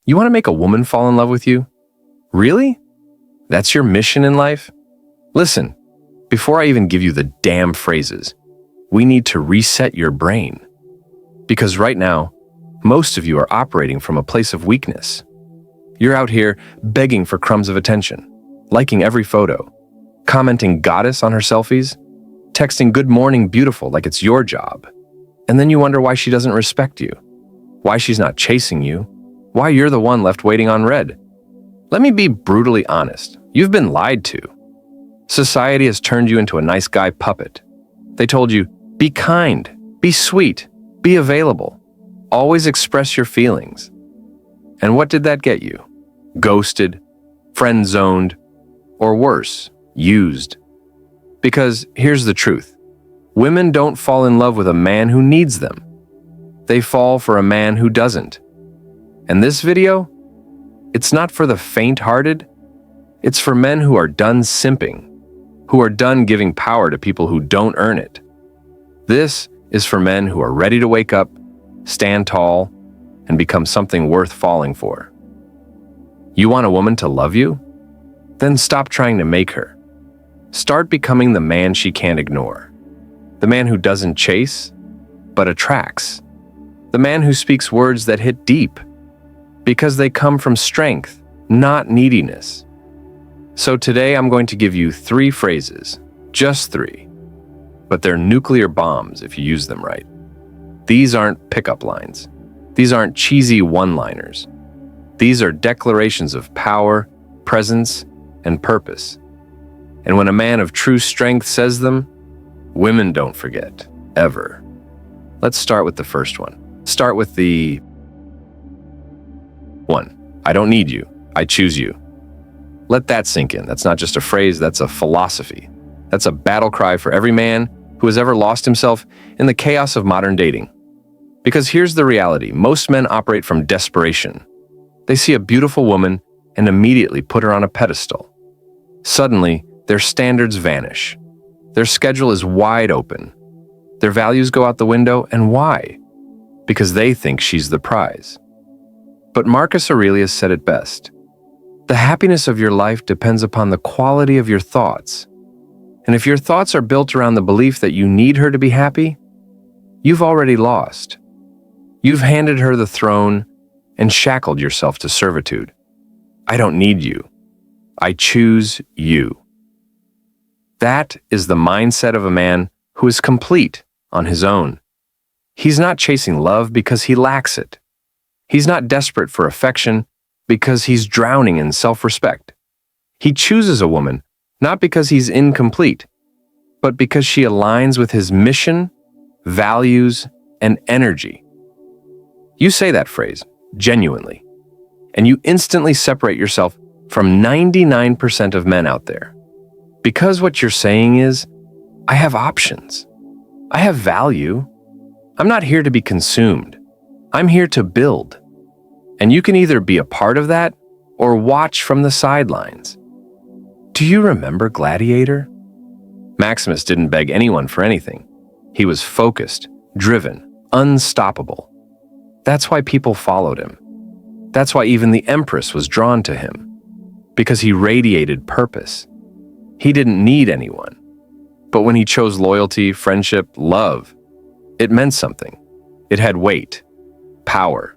You want to make a woman fall in love with you? Really? That's your mission in life? Listen, before I even give you the damn phrases, we need to reset your brain. Because right now, most of you are operating from a place of weakness. You're out here begging for crumbs of attention, liking every photo, commenting goddess on her selfies, texting good morning beautiful like it's your job. And then you wonder why she doesn't respect you, why she's not chasing you, why you're the one left waiting on red. Let me be brutally honest. You've been lied to. Society has turned you into a nice guy puppet. They told you, be kind, be sweet, be available, always express your feelings. And what did that get you? Ghosted, friend-zoned, or worse, used. Because here's the truth. Women don't fall in love with a man who needs them. They fall for a man who doesn't. And this video? It's not for the faint-hearted. It's for men who are done simping, who are done giving power to people who don't earn it. This is for men who are ready to wake up, stand tall, and become something worth falling for. You want a woman to love you? Then stop trying to make her. Start becoming the man she can't ignore. The man who doesn't chase, but attracts. The man who speaks words that hit deep, because they come from strength, not neediness. So today I'm going to give you 3 phrases, just 3. But they're nuclear bombs if you use them right. These aren't pickup lines. These aren't cheesy one-liners. These are declarations of power, presence, and purpose. And when a man of true strength says them, women don't forget, ever. Let's start with the first one. Start with the 1. I don't need you. I choose you. Let that sink in. That's not just a phrase, that's a philosophy. That's a battle cry for every man who has ever lost himself in the chaos of modern dating. Because here's the reality. Most men operate from desperation. They see a beautiful woman and immediately put her on a pedestal. Suddenly, their standards vanish. Their schedule is wide open. Their values go out the window, and why? Because they think she's the prize. But Marcus Aurelius said it best. The happiness of your life depends upon the quality of your thoughts. And if your thoughts are built around the belief that you need her to be happy, you've already lost. You've handed her the throne and shackled yourself to servitude. I don't need you. I choose you. That is the mindset of a man who is complete on his own. He's not chasing love because he lacks it. He's not desperate for affection because he's drowning in self-respect. He chooses a woman not because he's incomplete, but because she aligns with his mission, values, and energy. You say that phrase, genuinely, and you instantly separate yourself from 99% of men out there. Because what you're saying is, I have options. I have value. I'm not here to be consumed. I'm here to build. And you can either be a part of that or watch from the sidelines. Do you remember Gladiator? Maximus didn't beg anyone for anything. He was focused, driven, unstoppable. That's why people followed him. That's why even the Empress was drawn to him. Because he radiated purpose. He didn't need anyone. But when he chose loyalty, friendship, love, it meant something. It had weight, power.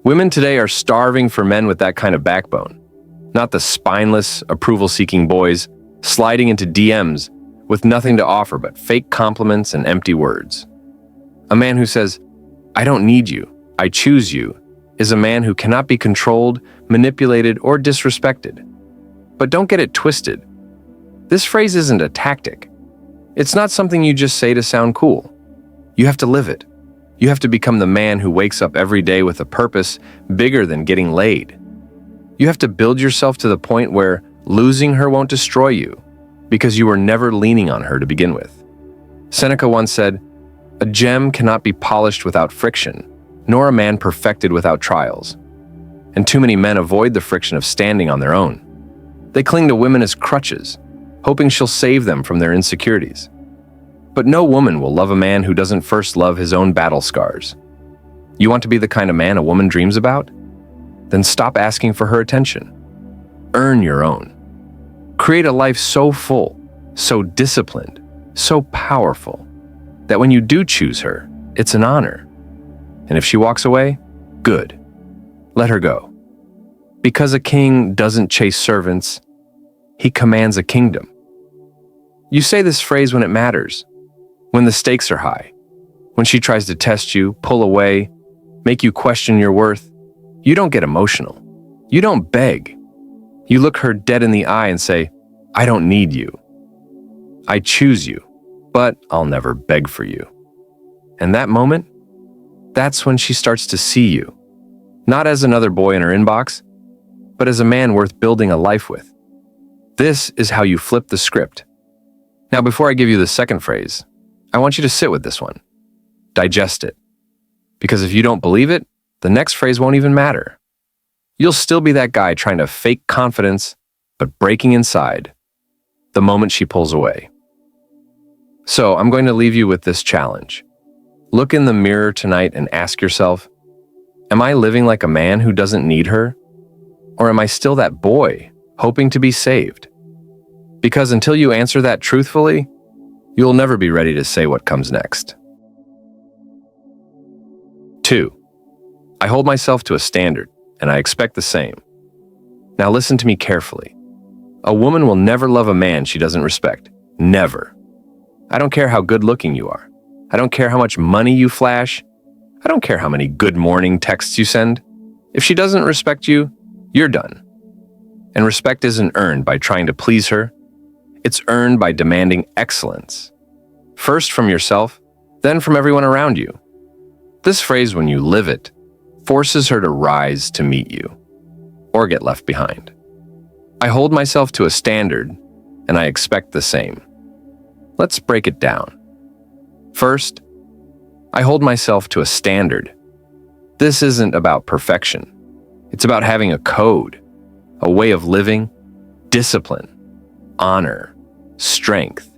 Women today are starving for men with that kind of backbone. Not the spineless, approval-seeking boys sliding into DMs with nothing to offer but fake compliments and empty words. A man who says, I don't need you, I choose you, is a man who cannot be controlled, manipulated, or disrespected. But don't get it twisted. This phrase isn't a tactic. It's not something you just say to sound cool. You have to live it. You have to become the man who wakes up every day with a purpose bigger than getting laid. You have to build yourself to the point where losing her won't destroy you, because you were never leaning on her to begin with. Seneca once said, a gem cannot be polished without friction, nor a man perfected without trials. And too many men avoid the friction of standing on their own. They cling to women as crutches, hoping she'll save them from their insecurities. But no woman will love a man who doesn't first love his own battle scars. You want to be the kind of man a woman dreams about? then stop asking for her attention. Earn your own. Create a life so full, so disciplined, so powerful, that when you do choose her, it's an honor. And if she walks away, good. Let her go. Because a king doesn't chase servants, he commands a kingdom. You say this phrase when it matters, when the stakes are high, when she tries to test you, pull away, make you question your worth. You don't get emotional. You don't beg. You look her dead in the eye and say, I don't need you. I choose you, but I'll never beg for you. And that moment, that's when she starts to see you, not as another boy in her inbox, but as a man worth building a life with. This is how you flip the script. Now, before I give you the second phrase, I want you to sit with this one. Digest it. Because if you don't believe it, the next phrase won't even matter. You'll still be that guy trying to fake confidence, but breaking inside the moment she pulls away. So I'm going to leave you with this challenge. Look in the mirror tonight and ask yourself, am I living like a man who doesn't need her? Or am I still that boy hoping to be saved? Because until you answer that truthfully, you'll never be ready to say what comes next. 2. I hold myself to a standard, and I expect the same. Now listen to me carefully. A woman will never love a man she doesn't respect. Never. I don't care how good looking you are. I don't care how much money you flash. I don't care how many good morning texts you send. If she doesn't respect you, you're done. And respect isn't earned by trying to please her. It's earned by demanding excellence. First from yourself, then from everyone around you. This phrase, when you live it, forces her to rise to meet you, or get left behind. I hold myself to a standard, and I expect the same. Let's break it down. First, I hold myself to a standard. This isn't about perfection. It's about having a code, a way of living, discipline, honor, strength.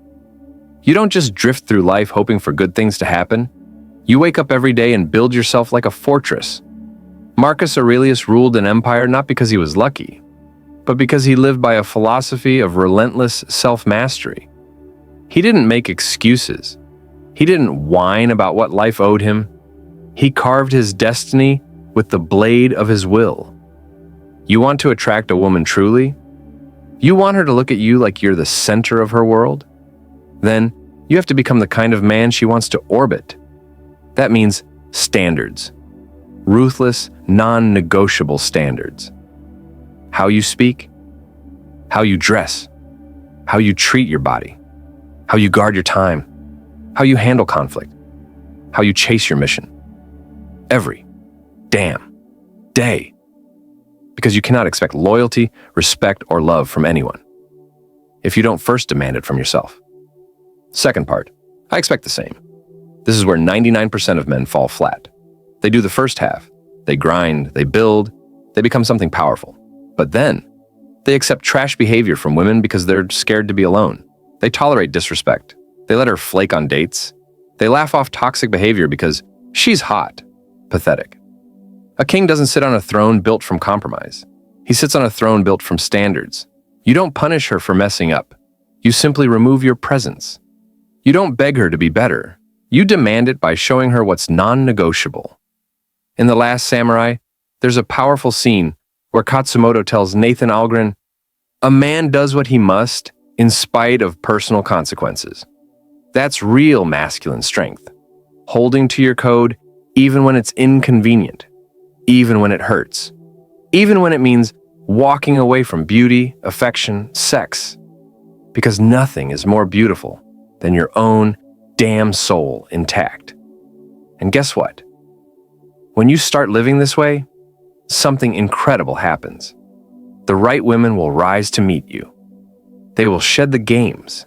You don't just drift through life hoping for good things to happen. You wake up every day and build yourself like a fortress. Marcus Aurelius ruled an empire not because he was lucky, but because he lived by a philosophy of relentless self-mastery. He didn't make excuses. He didn't whine about what life owed him. He carved his destiny with the blade of his will. You want to attract a woman truly? You want her to look at you like you're the center of her world? Then you have to become the kind of man she wants to orbit. That means standards. Ruthless, non-negotiable standards. How you speak, how you dress, how you treat your body, how you guard your time, how you handle conflict, how you chase your mission. Every damn day. Because you cannot expect loyalty, respect, or love from anyone if you don't first demand it from yourself. Second part, I expect the same. This is where 99% of men fall flat. They do the first half. They grind, they build, they become something powerful. But then, they accept trash behavior from women because they're scared to be alone. They tolerate disrespect. They let her flake on dates. They laugh off toxic behavior because she's hot. Pathetic. A king doesn't sit on a throne built from compromise. He sits on a throne built from standards. You don't punish her for messing up. You simply remove your presence. You don't beg her to be better. You demand it by showing her what's non-negotiable. In The Last Samurai, there's a powerful scene where Katsumoto tells Nathan Algren, "A man does what he must in spite of personal consequences." That's real masculine strength. Holding to your code even when it's inconvenient, even when it hurts, even when it means walking away from beauty, affection, sex. Because nothing is more beautiful than your own damn soul intact. And guess what? When you start living this way, something incredible happens. The right women will rise to meet you. They will shed the games.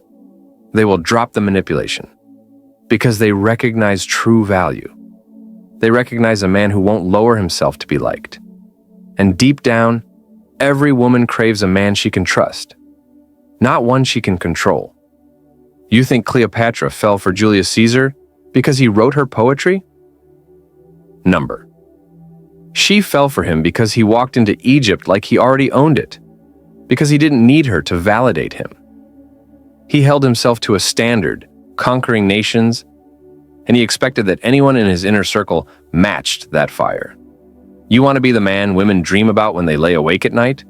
They will drop the manipulation because they recognize true value. They recognize a man who won't lower himself to be liked. And deep down, every woman craves a man she can trust, not one she can control. You think Cleopatra fell for Julius Caesar because he wrote her poetry? Number. She fell for him because he walked into Egypt like he already owned it, because he didn't need her to validate him. He held himself to a standard, conquering nations, and he expected that anyone in his inner circle matched that fire. You want to be the man women dream about when they lay awake at night?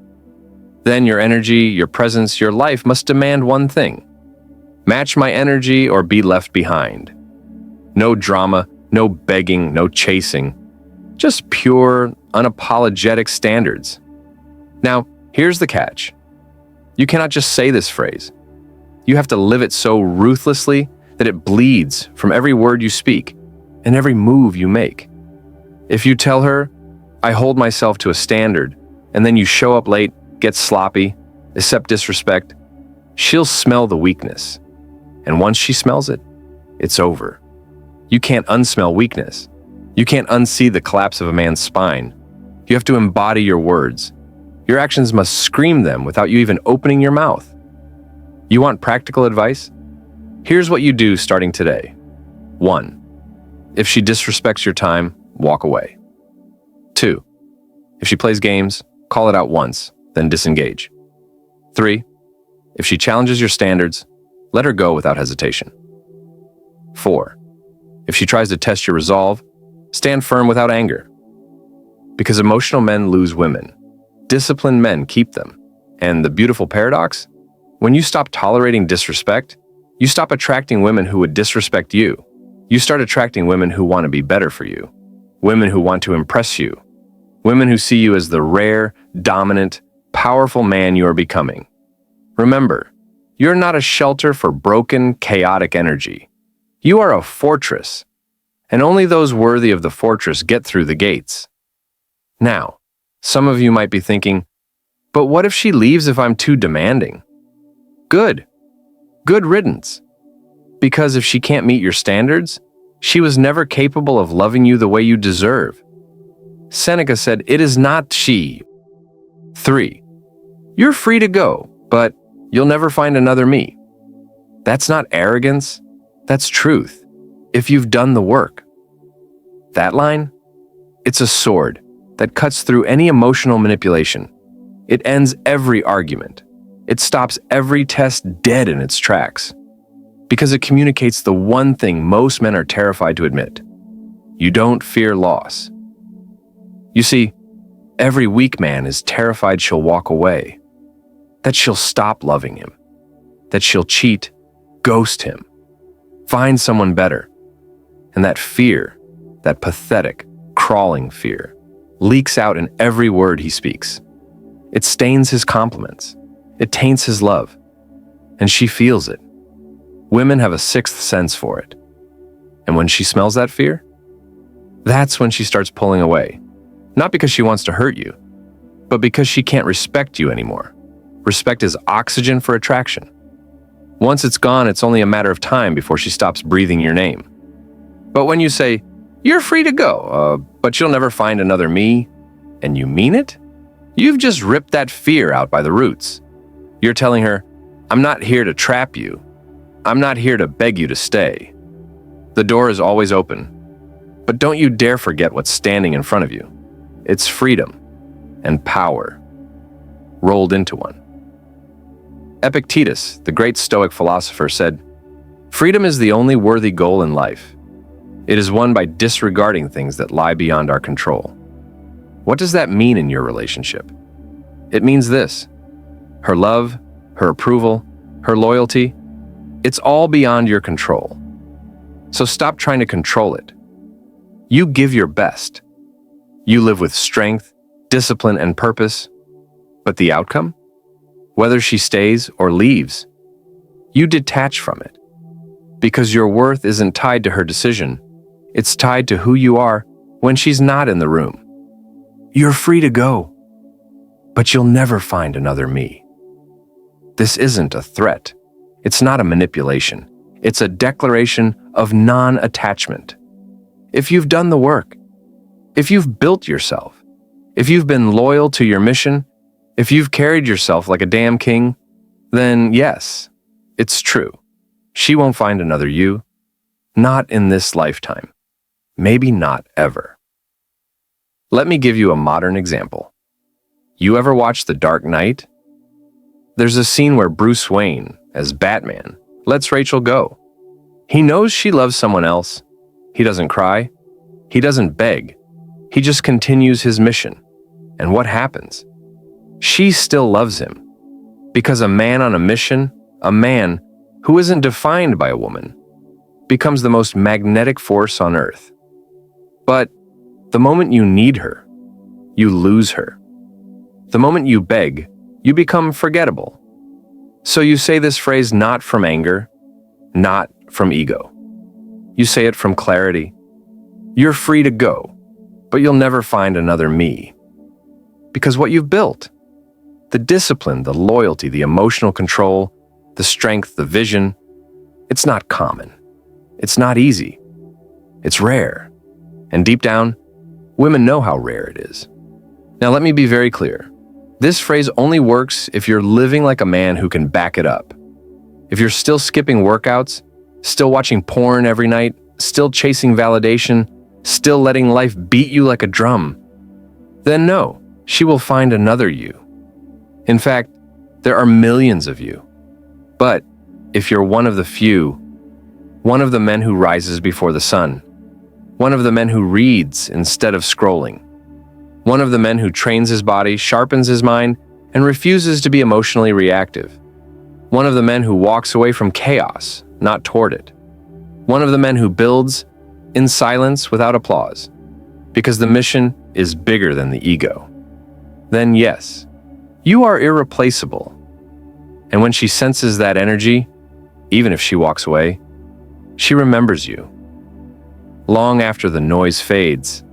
Then your energy, your presence, your life must demand one thing: match my energy or be left behind. No drama, no begging, no chasing. Just pure, unapologetic standards. Now, here's the catch. You cannot just say this phrase. You have to live it so ruthlessly that it bleeds from every word you speak and every move you make. If you tell her, I hold myself to a standard, and then you show up late, get sloppy, accept disrespect, she'll smell the weakness. And once she smells it, it's over. You can't unsmell weakness. You can't unsee the collapse of a man's spine. You have to embody your words. Your actions must scream them without you even opening your mouth. You want practical advice? Here's what you do starting today. 1. If she disrespects your time, walk away. 2. If she plays games, call it out once, then disengage. 3. If she challenges your standards, let her go without hesitation. 4. If she tries to test your resolve, stand firm without anger. Because emotional men lose women. Disciplined men keep them. And the beautiful paradox? When you stop tolerating disrespect, you stop attracting women who would disrespect you. You start attracting women who want to be better for you. Women who want to impress you. Women who see you as the rare, dominant, powerful man you are becoming. Remember, you're not a shelter for broken, chaotic energy. You are a fortress, and only those worthy of the fortress get through the gates. Now, some of you might be thinking, but what if she leaves if I'm too demanding? Good. Good riddance. Because if she can't meet your standards, she was never capable of loving you the way you deserve. Seneca said, it is not she. 3. You're free to go, but you'll never find another me. That's not arrogance. That's truth. If you've done the work. That line? It's a sword that cuts through any emotional manipulation. It ends every argument. It stops every test dead in its tracks. Because it communicates the one thing most men are terrified to admit. You don't fear loss. You see, every weak man is terrified she'll walk away, that she'll stop loving him, that she'll cheat, ghost him, find someone better. And that fear, that pathetic, crawling fear, leaks out in every word he speaks. It stains his compliments. It taints his love. And she feels it. Women have a sixth sense for it. And when she smells that fear, that's when she starts pulling away. Not because she wants to hurt you, but because she can't respect you anymore. Respect is oxygen for attraction. Once it's gone, it's only a matter of time before she stops breathing your name. But when you say, you're free to go, but you'll never find another me, and you mean it, you've just ripped that fear out by the roots. You're telling her, I'm not here to trap you. I'm not here to beg you to stay. The door is always open. But don't you dare forget what's standing in front of you. It's freedom and power rolled into one. Epictetus, the great Stoic philosopher, said, freedom is the only worthy goal in life. It is won by disregarding things that lie beyond our control. What does that mean in your relationship? It means this: her love, her approval, her loyalty, it's all beyond your control. So stop trying to control it. You give your best. You live with strength, discipline, and purpose. But the outcome? Whether she stays or leaves, you detach from it. Because your worth isn't tied to her decision. It's tied to who you are when she's not in the room. You're free to go, but you'll never find another me. This isn't a threat. It's not a manipulation. It's a declaration of non-attachment. If you've done the work, if you've built yourself, if you've been loyal to your mission, if you've carried yourself like a damn king, then yes, it's true. She won't find another you. Not in this lifetime. Maybe not ever. Let me give you a modern example. You ever watch The Dark Knight? There's a scene where Bruce Wayne, as Batman, lets Rachel go. He knows she loves someone else. He doesn't cry. He doesn't beg. He just continues his mission. And what happens? She still loves him. Because a man on a mission, a man who isn't defined by a woman, becomes the most magnetic force on earth. But the moment you need her, you lose her. The moment you beg, you become forgettable. So you say this phrase not from anger, not from ego. You say it from clarity. You're free to go, but you'll never find another me. Because what you've built, the discipline, the loyalty, the emotional control, the strength, the vision, it's not common. It's not easy. It's rare. And deep down, women know how rare it is. Now let me be very clear. This phrase only works if you're living like a man who can back it up. If you're still skipping workouts, still watching porn every night, still chasing validation, still letting life beat you like a drum, then no, she will find another you. In fact, there are millions of you. But if you're one of the few, one of the men who rises before the sun, one of the men who reads instead of scrolling, one of the men who trains his body, sharpens his mind, and refuses to be emotionally reactive, one of the men who walks away from chaos, not toward it, one of the men who builds in silence without applause, because the mission is bigger than the ego, then yes, you are irreplaceable. And when she senses that energy, even if she walks away, she remembers you. Long after the noise fades,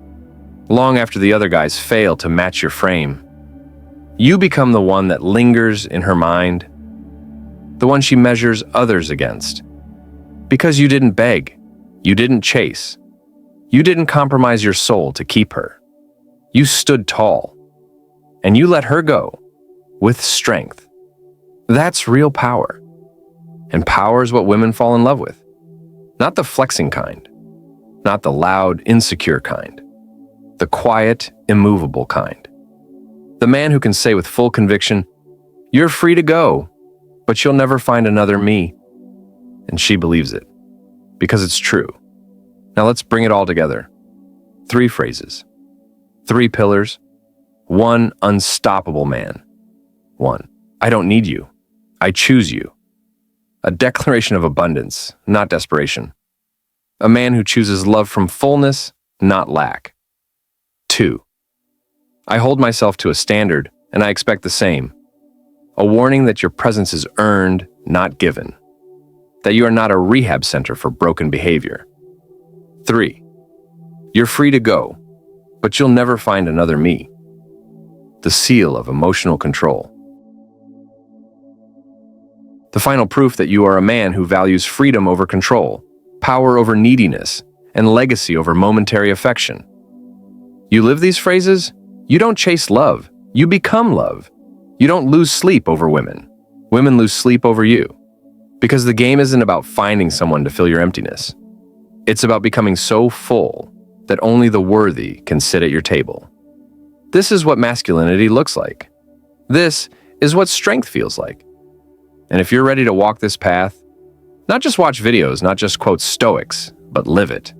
long after the other guys fail to match your frame, you become the one that lingers in her mind, the one she measures others against. Because you didn't beg, you didn't chase, you didn't compromise your soul to keep her. You stood tall, and you let her go with strength. That's real power. And power is what women fall in love with. Not the flexing kind, not the loud, insecure kind. The quiet, immovable kind. The man who can say with full conviction, "You're free to go, but you'll never find another me." And she believes it, because it's true. Now let's bring it all together. 3 phrases, 3 pillars, 1 unstoppable man. 1, I don't need you, I choose you. A declaration of abundance, not desperation. A man who chooses love from fullness, not lack. 2, I hold myself to a standard, and I expect the same. A warning that your presence is earned, not given. That you are not a rehab center for broken behavior. 3, you're free to go, but you'll never find another me. The seal of emotional control. The final proof that you are a man who values freedom over control, power over neediness, and legacy over momentary affection. You live these phrases, you don't chase love, you become love. You don't lose sleep over women. Women lose sleep over you. Because the game isn't about finding someone to fill your emptiness. It's about becoming so full that only the worthy can sit at your table. This is what masculinity looks like. This is what strength feels like. And if you're ready to walk this path, not just watch videos, not just quote stoics, but live it,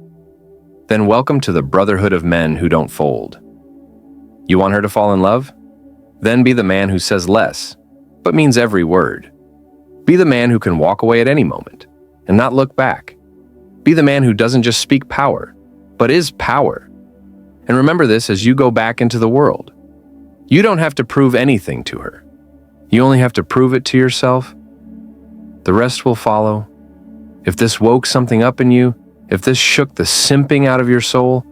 then welcome to the brotherhood of men who don't fold. You want her to fall in love? Then be the man who says less, but means every word. Be the man who can walk away at any moment and not look back. Be the man who doesn't just speak power, but is power. And remember this as you go back into the world. You don't have to prove anything to her. You only have to prove it to yourself. The rest will follow. If this woke something up in you, if this shook the simping out of your soul,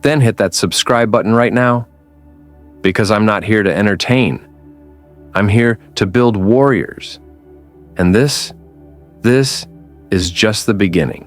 then hit that subscribe button right now. Because I'm not here to entertain. I'm here to build warriors. And this is just the beginning.